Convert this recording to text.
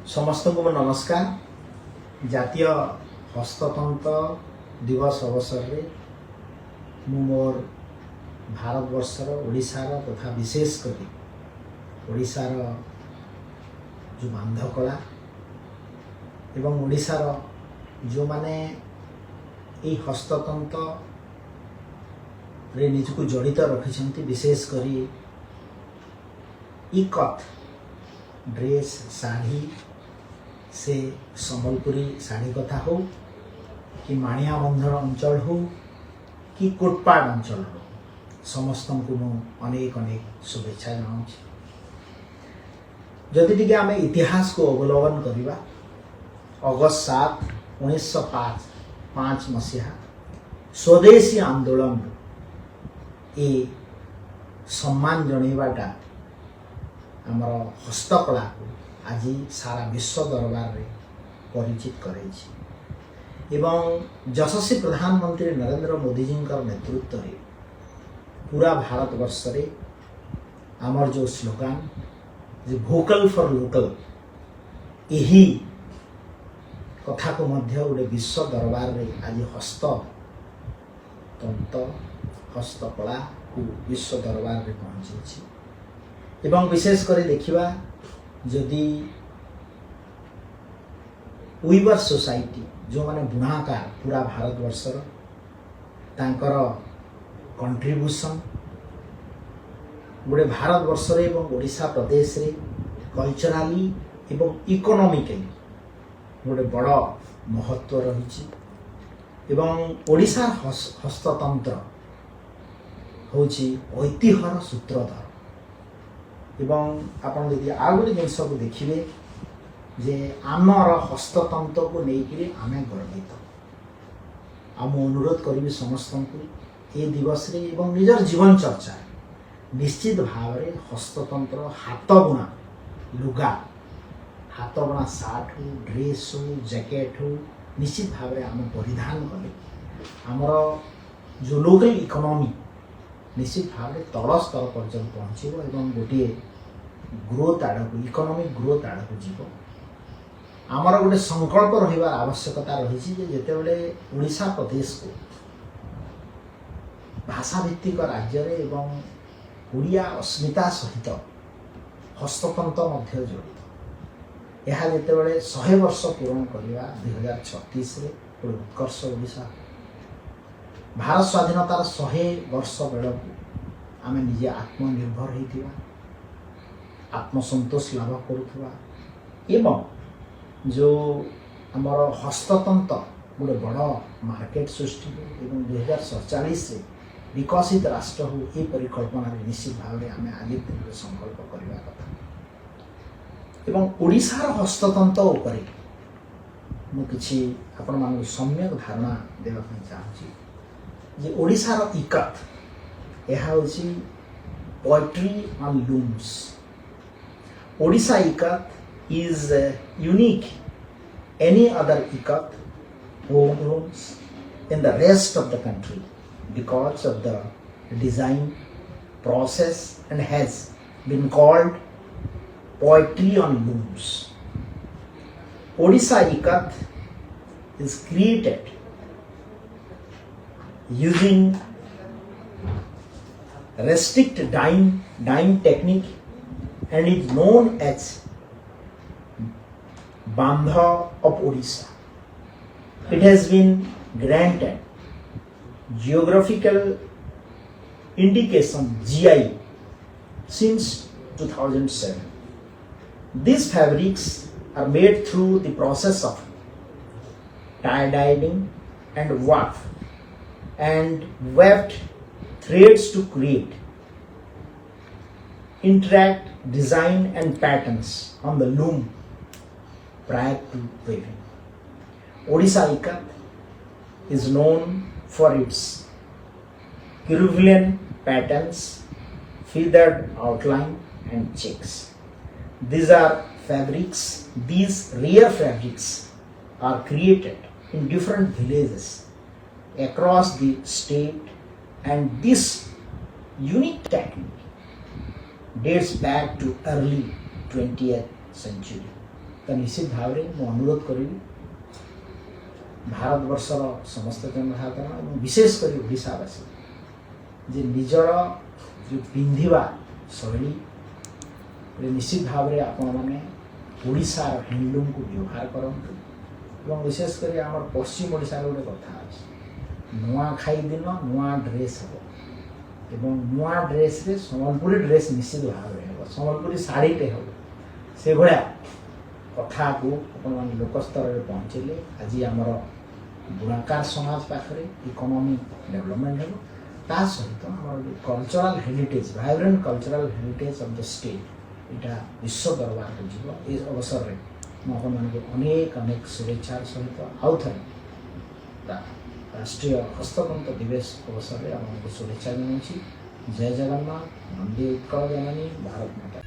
समस्त को नमस्कार। जातीय हस्ततंत्र दिवस अवसर रे मोर भारतवर्षर ओडिशार तथा विशेषकर ओडिशार जो बांधकला एवं ओडिशार जो माने ये हस्ततंत्र रे निजको जड़ित रखिछंती विशेष करी इकत ड्रेस साड़ी से संबलपुरी साड़ी कथा हो कि माणिया बंधन अंचल हो कि कोटपाड़ अंचल हो समस्त को अनेक अनेक शुभेच्छा जनाऊँ। जदि टिके आमे इतिहास को अवलोकन करिबा अगस्त 7 1905 मसीहा स्वदेशी आंदोलन ए सम्मान जणैबाटा आमर हस्तकला को आज सारा विश्व दरबार रे परिचित कराई एवं यशस्वी प्रधानमंत्री नरेंद्र मोदी जी नेतृत्व रे पूरा भारत वर्ष रे आमर जो स्लोगान जो भोकल फॉर लोकल यही कथा को मध्य गोटे विश्व दरबार रे आज हस्ततंत्र हस्तकला को विश्व दरबार रे पहुंची एवं विशेष कर देखिबा जदि वीवर सोसाइटी जो माने बुनाकार पूरा भारत वर्षर तांकर कंट्रीब्यूशन गोटे भारत वर्ष रे एवं ओडिशा प्रदेश रे कल्चराली एवं इकोनॉमिकली गोटे बड़ महत्व रही एवं ओडिशा हस्ततंत्र होची ऐतिह्यर सूत्रधर एवं आपन यदि आ गोटे जिनस को देखिए जे आमर हस्ततंत्र को लेकिन आम गर्वित आम अनुरोध करी समस्त को ये दिवस रे एवं निजर जीवन चर्चा निश्चित भाव रे हस्ततंत्र हाथ बुना लुगा हाथ बुना सार्ट हो ड्रेस हो जैकेट हो निश्चित भाव रे आम परिधान कले आमर जो लोकल इकोनॉमी निश्चित भाव में तल स्तर पर्यटन पहुँचब एवं गोटे ग्रोथ आड़ को इकोनॉमिक ग्रोथ आड़ को जीव आमर गोटे संकल्प रही आवश्यकता रही जिते बड़े ओडिशा प्रदेश को भाषा भित्तिक राज्य रे एवं ओडिया अस्मिता सहित हस्ततंत्र मध्य जड़ित यह जिते बड़े 100 वर्ष पूर्ण करवा 2036 रे गोटे उत्कर्ष ओडिशा भारत स्वाधीनतार 100 वर्ष बेल को आम निजे आत्मनिर्भर होता आत्मसंतोष लाभ करुवा एवं जो आमर हस्ततंत्र गोटे बड़ मार्केट सृष्टि एवं 2047 से विकसित राष्ट्र हो ये परिकल्पना निश्चित भाव में आम आगे दिन संकल्प करने कथा एवं ओडिशार हस्ततंत्र उपरे मुझे आपण मान सम्यक धारणा देवाई चाहूँगी जे ओडिशार इकत यह होची poetry on looms Odisha ikat is unique any other ikat home looms in the rest of the country because of the design process and has been called poetry on looms. Odisha ikat is created using restrict dyeing technique and is known as Bandha of Odisha. It has been granted geographical indication GI since 2007. These fabrics are made through the process of tie-dyeing and warp and webbed threads to create intricate design and patterns on the loom prior to weaving. Odisha ikat is known for its Peruvian patterns, feathered outline and checks. These rare fabrics are created in different villages across the state, and this unique technique dates back to early 20th century. तो निश्चित भाव में अनुरोध करी भारत वर्षर समस्त जनसाधारण और विशेषकर ओडावासी जे निजर जो पिंधिबा शैली निश्चित भाव में आपण मैंने ओडिशार हैंडलूम को व्यवहार करूँ विशेषकर आम पश्चिम ओडिशार गोटे कथा अच्छे नुआखाई दिन नुआ ड्रेस हम नुआ ड्रेस रे सम्बलपुरी ड्रेस निश्चित भाव में हम सम्बलपुरी शाढ़ीटे हम से भाया कथा को अपन लोकस्तर में पहुँचेले आज आमर बुणाकार समाज पाखे इकोनॉमी डेवलपमेंट हो ता सहित आम cultural heritage vibrant cultural heritage of the state यहाँ विश्व दरबार को जीव ये अवसर में मुझे अनेक अनेक शुभेच्छा सहित आउ थे राष्ट्रीय हस्ततंत दिवस अवसर में आपको शुभेच्छा जनाऊँ। जय जगन्नाथ, वंदे उत्कल जननी, भारत माता।